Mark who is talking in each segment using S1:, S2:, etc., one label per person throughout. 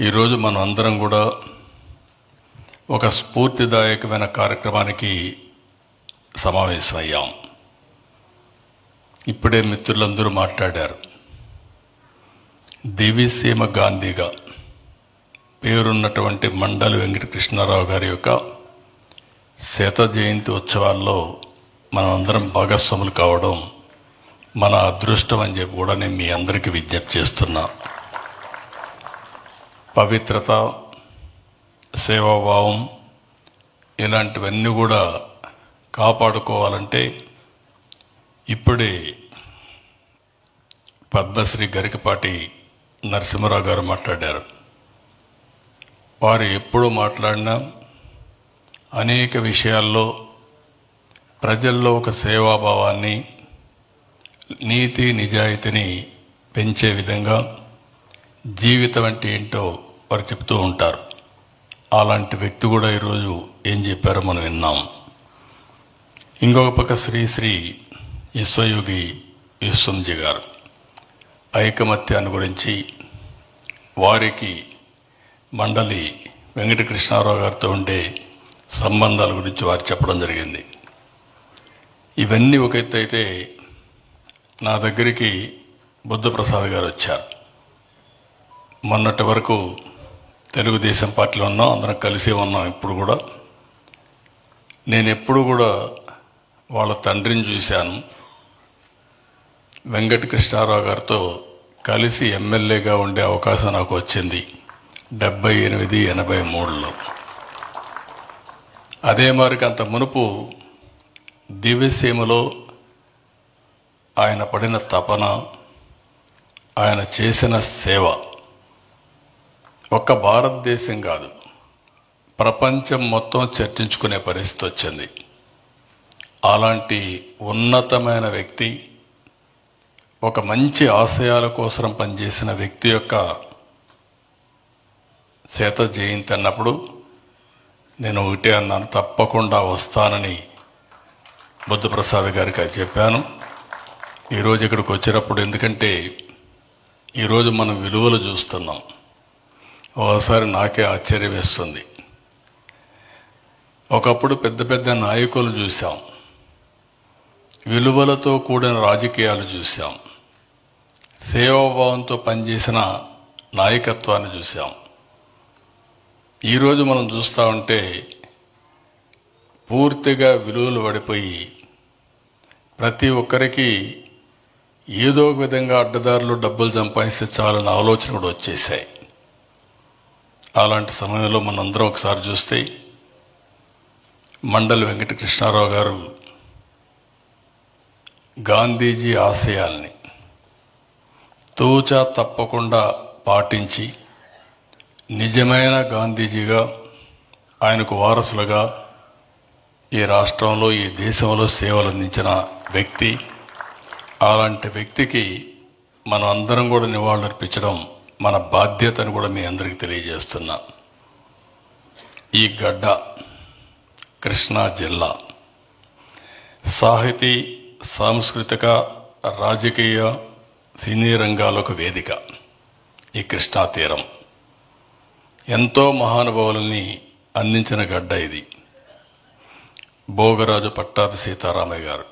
S1: ఈరోజు మనం అందరం కూడా ఒక స్ఫూర్తిదాయకమైన కార్యక్రమానికి సమావేశమయ్యాం. ఇప్పుడే మిత్రులందరూ మాట్లాడారు. దివిసీమ గాంధీగా పేరున్నటువంటి మండలి వెంకటకృష్ణారావు గారి యొక్క శత జయంతి ఉత్సవాల్లో మనం అందరం భాగస్వాములు కావడం మన అదృష్టం అని చెప్పి కూడా నేను మీ అందరికీ విజ్ఞప్తి చేస్తున్నా. పవిత్రత, సేవాభావం ఇలాంటివన్నీ కూడా కాపాడుకోవాలంటే ఇప్పుడే పద్మశ్రీ గరికపాటి నరసింహారావు గారు మాట్లాడారు. వారు ఎప్పుడూ మాట్లాడినా అనేక విషయాల్లో ప్రజల్లో ఒక సేవాభావాన్ని, నీతి నిజాయితీని పెంచే విధంగా జీవితం అంటే ఏంటో వారు చెప్తూ ఉంటారు. అలాంటి వ్యక్తి కూడా ఈరోజు ఏం చెప్పారో మనం విన్నాం. ఇంకొక పక్క శ్రీ విశ్వయోగి విశ్వంజీ గారు ఐకమత్యాన్ని గురించి, వారికి మండలి వెంకటకృష్ణారావు గారితో ఉండే సంబంధాల గురించి వారు చెప్పడం జరిగింది. ఇవన్నీ ఒక ఎత్తు అయితే, నా దగ్గరికి బుద్ధప్రసాద్ గారు వచ్చారు. మొన్నటి వరకు తెలుగుదేశం పార్టీలో ఉన్నాం, అందరం కలిసే ఉన్నాం. ఇప్పుడు కూడా నేను ఎప్పుడు కూడా వాళ్ళ తండ్రిని చూశాను. వెంకటకృష్ణారావు గారితో కలిసి ఎమ్మెల్యేగా ఉండే అవకాశం నాకు వచ్చింది 78-83లో. అదే మారికి అంత మునుపు దివ్యసీమలో ఆయన పడిన తపన, ఆయన చేసిన సేవ ఒక్క భారతదేశం కాదు, ప్రపంచం మొత్తం చర్చించుకునే పరిస్థితి వచ్చింది. అలాంటి ఉన్నతమైన వ్యక్తి, ఒక మంచి ఆశయాల కోసం పనిచేసిన వ్యక్తి యొక్క శత జయంతి అన్నప్పుడు నేను ఒకటే అన్నాను, తప్పకుండా వస్తానని బుద్ధప్రసాద్ గారికి చెప్పాను. ఈరోజు ఇక్కడికి వచ్చినప్పుడు, ఎందుకంటే ఈరోజు మనం విలువలు చూస్తున్నాం. ఒకసారి నాకే ఆశ్చర్యం వేస్తుంది. ఒకప్పుడు పెద్ద పెద్ద నాయకులు చూశాం, విలువలతో కూడిన రాజకీయాలు చూశాం, సేవాభావంతో పనిచేసిన నాయకత్వాన్ని చూశాం. ఈరోజు మనం చూస్తూ ఉంటే పూర్తిగా విలువలు పడిపోయి ప్రతి ఒక్కరికి ఏదో ఒక విధంగా అడ్డదారులు డబ్బులు సంపాదిస్తే చాలన్న ఆలోచన కూడా వచ్చేసాయి. అలాంటి సమయంలో మనందరం ఒకసారి చూస్తే మండలి వెంకటకృష్ణారావు గారు గాంధీజీ ఆశయాల్ని తూచా తప్పకుండా పాటించి నిజమైన గాంధీజీగా, ఆయనకు వారసులుగా ఈ రాష్ట్రంలో, ఈ దేశంలో సేవలు అందించిన వ్యక్తి. అలాంటి వ్యక్తికి మనం అందరం కూడా నివాళులర్పించడం మన బాధ్యతను కూడా మీ అందరికీ తెలియజేస్తున్నా. ఈ గడ్డ కృష్ణా జిల్లా సాహితీ, సాంస్కృతిక, రాజకీయ, సినీ రంగాలకు వేదిక. ఈ కృష్ణా తీరం ఎంతో మహానుభావులని అందించిన గడ్డ ఇది. భోగరాజు పట్టాభి సీతారామయ్య గారు,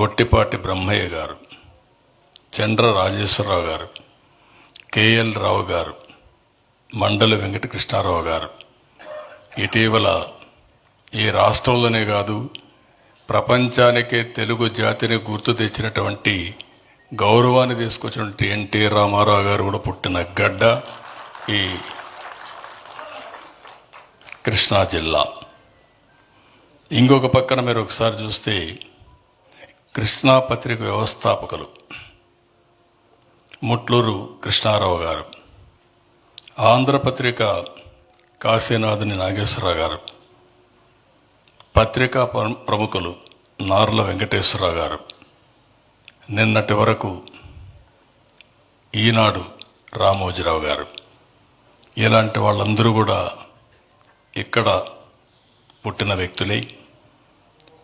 S1: గొట్టిపాటి బ్రహ్మయ్య గారు, చండ్ర రాజేశ్వరరావు గారు, కేఎల్ రావు గారు, మండలి వెంకటకృష్ణారావు గారు ఇటీవల ఈ రాష్ట్రంలోనే కాదు ప్రపంచానికే తెలుగు జాతిని గుర్తు తెచ్చినటువంటి, గౌరవాన్ని తీసుకొచ్చినటువంటి ఎన్టీ రామారావు గారు కూడా పుట్టిన గడ్డ ఈ కృష్ణా జిల్లా. ఇంకొక పక్కన మీరు ఒకసారి చూస్తే కృష్ణా పత్రిక వ్యవస్థాపకులు ముట్లూరు కృష్ణారావు గారు, ఆంధ్రపత్రిక కాశీనాథుని నాగేశ్వరరావు గారు, పత్రికా ప్రముఖులు నార్ల వెంకటేశ్వరరావు గారు, నిన్నటి వరకు ఈనాడు రామోజీరావు గారు, ఇలాంటి వాళ్ళందరూ కూడా ఇక్కడ పుట్టిన వ్యక్తులై,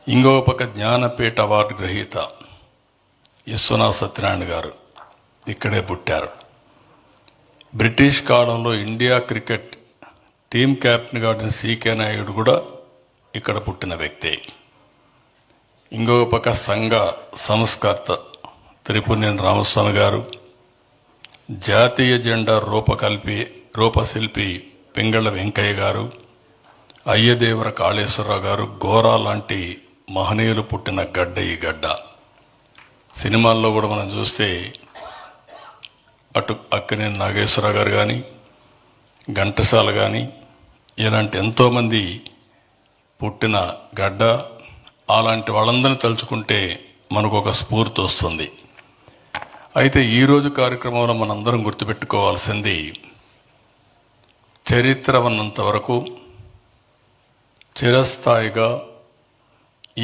S1: ఇంకొక పక్క జ్ఞానపీఠ అవార్డు గ్రహీత విశ్వనాథ సత్యనారాయణ గారు ఇక్కడే పుట్టారు. బ్రిటిష్ కాలంలో ఇండియా క్రికెట్ టీం కెప్టెన్గా ఆడిన సికే నాయుడు కూడా ఇక్కడ పుట్టిన వ్యక్తే. ఇంకొక పక్క సంఘ సంస్కర్త త్రిపునేని రామస్వామి గారు, జాతీయ జెండా రూపశిల్పి పింగళ వెంకయ్య గారు, అయ్యదేవర కాళేశ్వరరావు గారు, గోరా లాంటి మహనీయులు పుట్టిన గడ్డ ఈ గడ్డ. సినిమాల్లో కూడా మనం చూస్తే అటు అక్కినేని నాగేశ్వరరావు గారు కానీ, ఘంటసాల కానీ, ఇలాంటి ఎంతోమంది పుట్టిన గడ్డ. అలాంటి వాళ్ళందరినీ తలుచుకుంటే మనకు ఒక స్ఫూర్తి వస్తుంది. అయితే ఈరోజు కార్యక్రమంలో మనందరం గుర్తుపెట్టుకోవాల్సింది, చరిత్ర ఉన్నంత వరకు చిరస్థాయిగా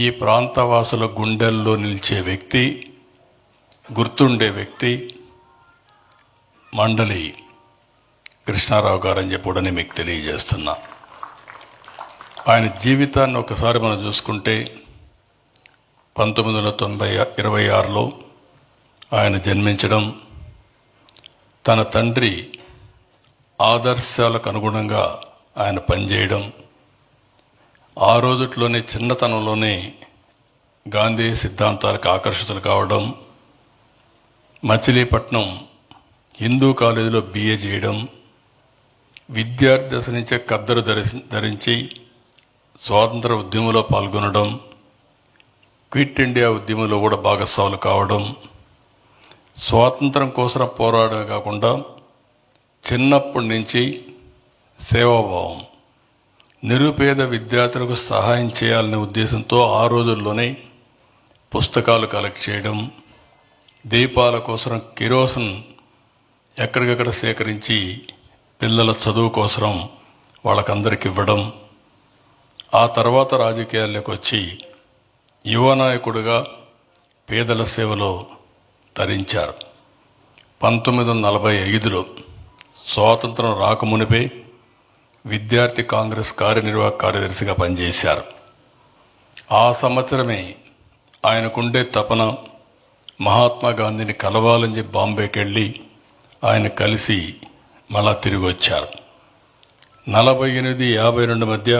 S1: ఈ ప్రాంతవాసుల గుండెల్లో నిలిచే వ్యక్తి, గుర్తుండే వ్యక్తి మండలి కృష్ణారావు గారు అని చెప్పి మీకు తెలియజేస్తున్నా. ఆయన జీవితాన్ని ఒకసారి మనం చూసుకుంటే 1926లో ఆయన జన్మించడం, తన తండ్రి ఆదర్శాలకు అనుగుణంగా ఆయన పనిచేయడం, ఆ రోజుట్లోనే చిన్నతనంలోనే గాంధీ సిద్ధాంతాలకు ఆకర్షితులు కావడం, మచిలీపట్నం హిందూ కాలేజీలో BA చేయడం, విద్యార్థి దశ నుంచే కద్దరు ధరించి స్వాతంత్ర ఉద్యమంలో పాల్గొనడం, క్విట్ ఇండియా ఉద్యమంలో కూడా భాగస్వాములు కావడం, స్వాతంత్రం కోసం పోరాడమే కాకుండా చిన్నప్పటి నుంచి సేవాభావం, నిరుపేద విద్యార్థులకు సహాయం చేయాలనే ఉద్దేశంతో ఆ రోజుల్లోనే పుస్తకాలు కలెక్ట్ చేయడం, దీపాల కోసం కిరోసిన్ ఎక్కడికక్కడ సేకరించి పిల్లల చదువు కోసం వాళ్ళకందరికి ఇవ్వడం, ఆ తర్వాత రాజకీయాల్లోకి వచ్చి యువ నాయకుడిగా పేదల సేవలో తరించారు. 1945లో స్వాతంత్రం రాకమునిపే విద్యార్థి కాంగ్రెస్ కార్యనిర్వాహక కార్యదర్శిగా పనిచేశారు. ఆ సంవత్సరమే ఆయనకుండే తపన మహాత్మా గాంధీని కలవాలని చెప్పి బాంబేకి వెళ్ళి ఆయన కలిసి మళ్ళా తిరిగి వచ్చారు. 48-52 మధ్య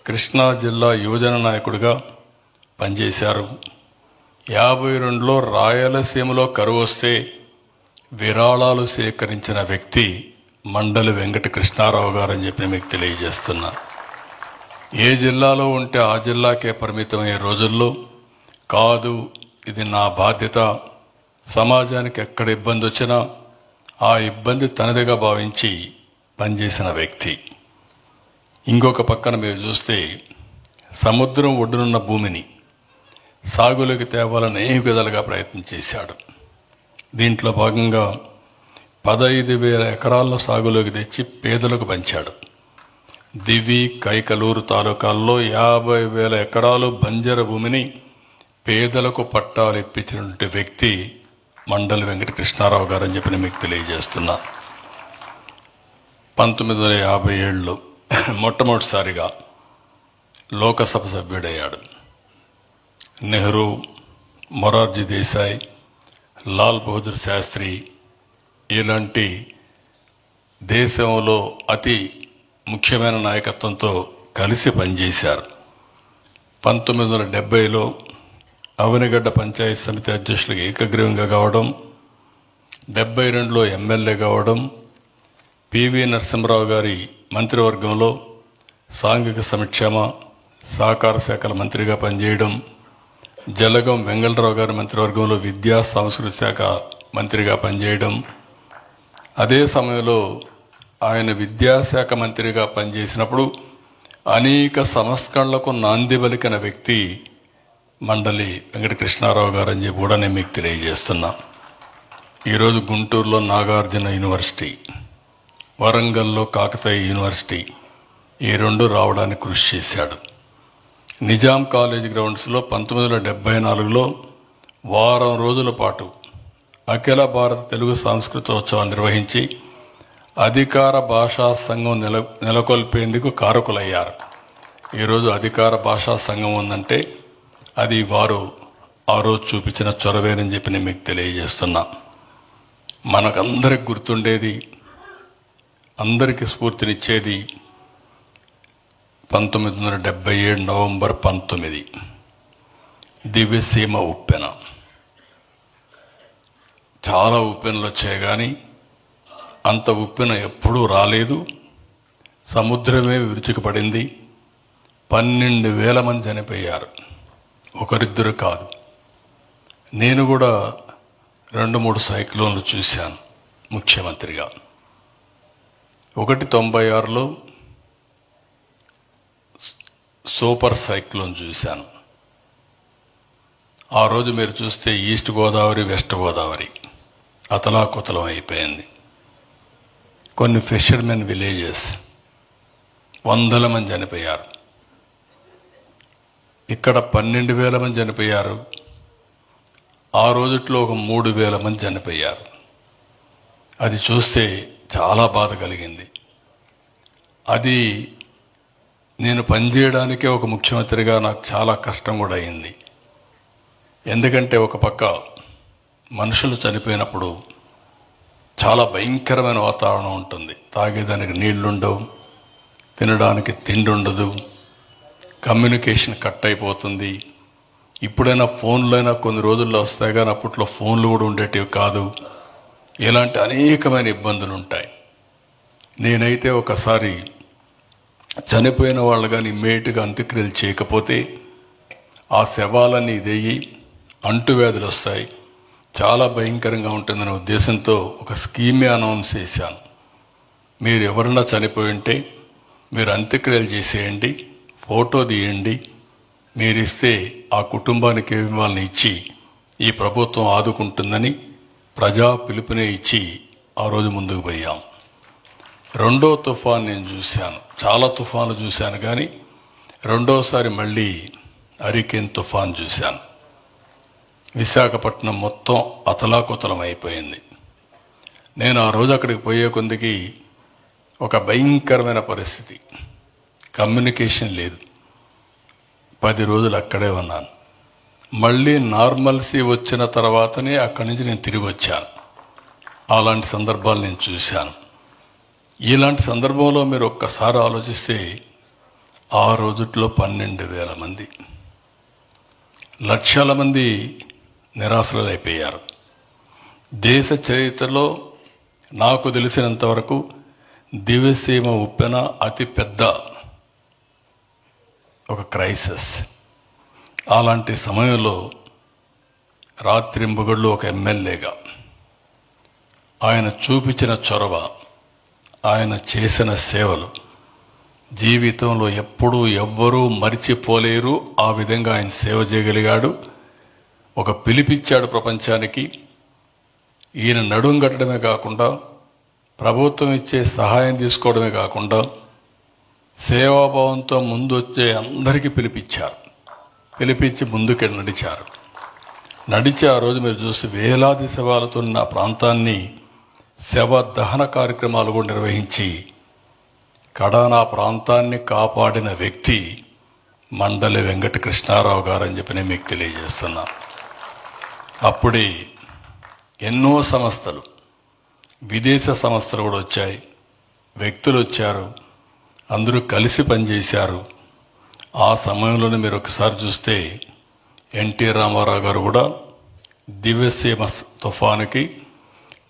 S1: కృష్ణా జిల్లా యువజన నాయకుడిగా పనిచేశారు. 52లో రాయలసీమలో కరువు వస్తే విరాళాలు సేకరించిన వ్యక్తి మండలి వెంకట కృష్ణారావు గారు అని చెప్పి మీకు తెలియజేస్తున్నా. ఏ జిల్లాలో ఉంటే ఆ జిల్లాకే పరిమితమయ్యే రోజుల్లో కాదు, ఇది నా బాధ్యత, సమాజానికి ఎక్కడ ఇబ్బంది వచ్చినా ఆ ఇబ్బంది తనదిగా భావించి పనిచేసిన వ్యక్తి. ఇంకొక పక్కన మీరు చూస్తే సముద్రం ఒడ్డునున్న భూమిని సాగులోకి తేవాలని అనేక విధాలుగా ప్రయత్నం చేశాడు. దీంట్లో భాగంగా 15,000 ఎకరాలను సాగులోకి తెచ్చి పేదలకు పంచాడు. దివి, కైకలూరు తాలూకాల్లో 50,000 ఎకరాలు బంజర భూమిని పేదలకు పట్టాలు ఇప్పించినటువంటి వ్యక్తి మండలి వెంకట కృష్ణారావు గారు అని చెప్పి మీకు తెలియజేస్తున్నా. 1957లో మొట్టమొదటిసారిగా లోకసభ సభ్యుడయ్యాడు. నెహ్రూ, మొరార్జీ దేశాయ్, లాల్ బహదూర్ శాస్త్రి ఇలాంటి దేశంలో అతి ముఖ్యమైన నాయకత్వంతో కలిసి పనిచేశారు. 1970లో అవనిగడ్డ పంచాయతీ సమితి అధ్యక్షులకు ఏకగ్రీవంగా కావడం, 72లో ఎమ్మెల్యే కావడం, పివి నరసింహరావు గారి మంత్రివర్గంలో సాంఘిక సంక్షేమ సహకార శాఖల మంత్రిగా పనిచేయడం, జలగం వెంగళరావు గారి మంత్రివర్గంలో విద్యా సంస్కృతి శాఖ మంత్రిగా పనిచేయడం, అదే సమయంలో ఆయన విద్యాశాఖ మంత్రిగా పనిచేసినప్పుడు అనేక సంస్కరణలకు నాంది పలికిన వ్యక్తి మండలి వెంకట కృష్ణారావు గారు అని చెప్పి కూడా నేను మీకు తెలియజేస్తున్నా. ఈరోజు గుంటూరులో నాగార్జున యూనివర్సిటీ, వరంగల్లో కాకతీయ యూనివర్సిటీ, ఈ రెండు రావడానికి కృషి చేశాడు. నిజాం కాలేజ్ గ్రౌండ్స్లో 1974లో వారం రోజుల పాటు అఖిల భారత తెలుగు సాంస్కృతికోత్సవాన్ని నిర్వహించి అధికార భాషా సంఘం నెలకొల్పేందుకు కారకులయ్యారు. ఈరోజు అధికార భాషా సంఘం ఉందంటే అది వారు ఆ రోజు చూపించిన చొరవేనని చెప్పి నేను మీకు తెలియజేస్తున్నా. మనకందరికి గుర్తుండేది అందరికీ స్ఫూర్తినిచ్చేది 1977 నవంబర్ 19 దివ్యసీమ ఉప్పెన. చాలా ఉప్పెనలు వచ్చాయి కానీ అంత ఉప్పెన ఎప్పుడూ రాలేదు. సముద్రమే విరుచుకుపడింది. 12,000 మంది చనిపోయారు, ఒకరిద్దరు కాదు. నేను కూడా 2-3 సైక్లోన్లు చూశాను ముఖ్యమంత్రిగా. ఒకటి 96లో సూపర్ సైక్లోన్ చూశాను. ఆ రోజు మీరు చూస్తే ఈస్ట్ గోదావరి, వెస్ట్ గోదావరి అతలాకుతలం అయిపోయింది. కొన్ని ఫిషర్మెన్ విలేజెస్ 100 మంది చనిపోయారు. ఇక్కడ 12,000 మంది చనిపోయారు. ఆ రోజుట్లో ఒక 3,000 మంది చనిపోయారు. అది చూస్తే చాలా బాధ కలిగింది. అది నేను పనిచేయడానికే ఒక ముఖ్యమంత్రిగా నాకు చాలా కష్టం కూడా అయింది. ఎందుకంటే ఒక పక్క మనుషులు చనిపోయినప్పుడు చాలా భయంకరమైన వాతావరణం ఉంటుంది. తాగేదానికి నీళ్లుండవు, తినడానికి తిండి ఉండదు, కమ్యూనికేషన్ కట్ అయిపోతుంది. ఇప్పుడైనా ఫోన్లైనా కొన్ని రోజుల్లో వస్తాయి కానీ అప్పట్లో ఫోన్లు కూడా ఉండేటివి కాదు. ఇలాంటి అనేకమైన ఇబ్బందులు ఉంటాయి. నేనైతే ఒకసారి చనిపోయిన వాళ్ళు కానీ ఇమ్మీడియట్గా అంత్యక్రియలు చేయకపోతే ఆ శవాలన్నీ ఇదయ్యి అంటువ్యాధులు వస్తాయి, చాలా భయంకరంగా ఉంటుందనే ఉద్దేశంతో ఒక స్కీమే అనౌన్స్ చేశాను. మీరు ఎవరన్నా చనిపోయి ఉంటే మీరు అంత్యక్రియలు చేసేయండి, ఫోటో తీయండి, మీరిస్తే ఆ కుటుంబానికి వాళ్ళని ఇచ్చి ఈ ప్రభుత్వం ఆదుకుంటుందని ప్రజా పిలుపునే ఇచ్చి ఆ రోజు ముందుకు పోయాం. రెండో తుఫాన్ నేను చూశాను, చాలా తుఫాన్లు చూశాను కానీ రెండోసారి మళ్ళీ హరికేన్ తుఫాన్ చూశాను. విశాఖపట్నం మొత్తం అతలాకుతలం అయిపోయింది. నేను ఆ రోజు అక్కడికి పోయే కొందికి ఒక భయంకరమైన పరిస్థితి, కమ్యూనికేషన్ లేదు. 10 రోజులు అక్కడే ఉన్నాను. మళ్ళీ నార్మల్సీ వచ్చిన తర్వాతనే అక్కడి నుంచి నేను తిరిగి వచ్చాను. అలాంటి సందర్భాలు నేను చూశాను. ఇలాంటి సందర్భంలో మీరు ఒక్కసారి ఆలోచిస్తే ఆ రోజుట్లో 12,000 మంది, లక్షల మంది నిరాశ్రులైపోయారు. దేశ చరిత్రలో నాకు తెలిసినంతవరకు దివ్యసీమ ఉప్పెన అతి పెద్ద ఒక క్రైసిస్. అలాంటి సమయంలో రాత్రింబగళ్ళు ఒక ఎమ్మెల్యేగా ఆయన చూపించిన చొరవ, ఆయన చేసిన సేవలు జీవితంలో ఎప్పుడూ ఎవ్వరూ మరిచిపోలేరు. ఆ విధంగా ఆయన సేవ చేయగలిగాడు. ఒక పిలిపిచ్చాడు ప్రపంచానికి. ఈయన నడుం కట్టడమే కాకుండా ప్రభుత్వం ఇచ్చే సహాయం తీసుకోవడమే కాకుండా సేవాభావంతో ముందు వచ్చే అందరికీ పిలిపించి ముందుకు నడిచి ఆ రోజు మీరు చూసి వేలాది శవాలతో ఉన్న ప్రాంతాన్ని శవ దహన కార్యక్రమాలు కూడా నిర్వహించి కడానా ప్రాంతాన్ని కాపాడిన వ్యక్తి మండలి వెంకట కృష్ణారావు గారు అని చెప్పి నేను మీకు తెలియజేస్తున్నా. అప్పుడే ఎన్నో సంస్థలు, విదేశ సంస్థలు కూడా వచ్చాయి, వ్యక్తులు వచ్చారు, అందరూ కలిసి పనిచేశారు. ఆ సమయంలోనే మీరు ఒకసారి చూస్తే ఎన్టీ రామారావు గారు కూడా దివ్యసీమ తుఫానుకి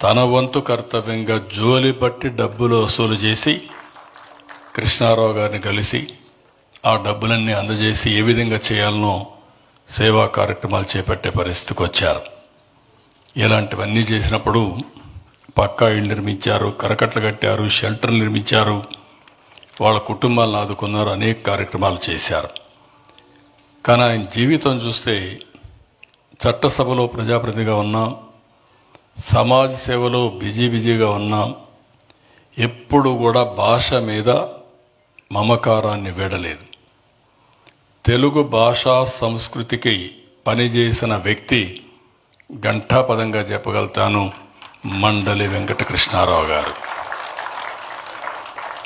S1: తన వంతు కర్తవ్యంగా జోలి బట్టి డబ్బులు వసూలు చేసి కృష్ణారావు గారిని కలిసి ఆ డబ్బులన్నీ అందజేసి ఏ విధంగా చేయాలనో సేవా కార్యక్రమాలు చేపట్టే పరిస్థితికి వచ్చారు. ఇలాంటివన్నీ చేసినప్పుడు పక్కా ఇళ్ళు నిర్మించారు, కరకట్లు కట్టారు, షెల్టర్ నిర్మించారు, వాళ్ళ కుటుంబాలను ఆదుకున్నారు, అనేక కార్యక్రమాలు చేశారు. కానీ ఆయన జీవితం చూస్తే చట్టసభలో ప్రజాప్రతినిధిగా ఉన్నాం, సమాజ సేవలో బిజీగా ఉన్నాం. ఎప్పుడు కూడా భాష మీద మమకారాన్ని వీడలేదు. తెలుగు భాషా సంస్కృతికి పనిచేసిన వ్యక్తి ఘంటాపదంగా చెప్పగలుగుతాను, మండలి వెంకట కృష్ణారావు గారు.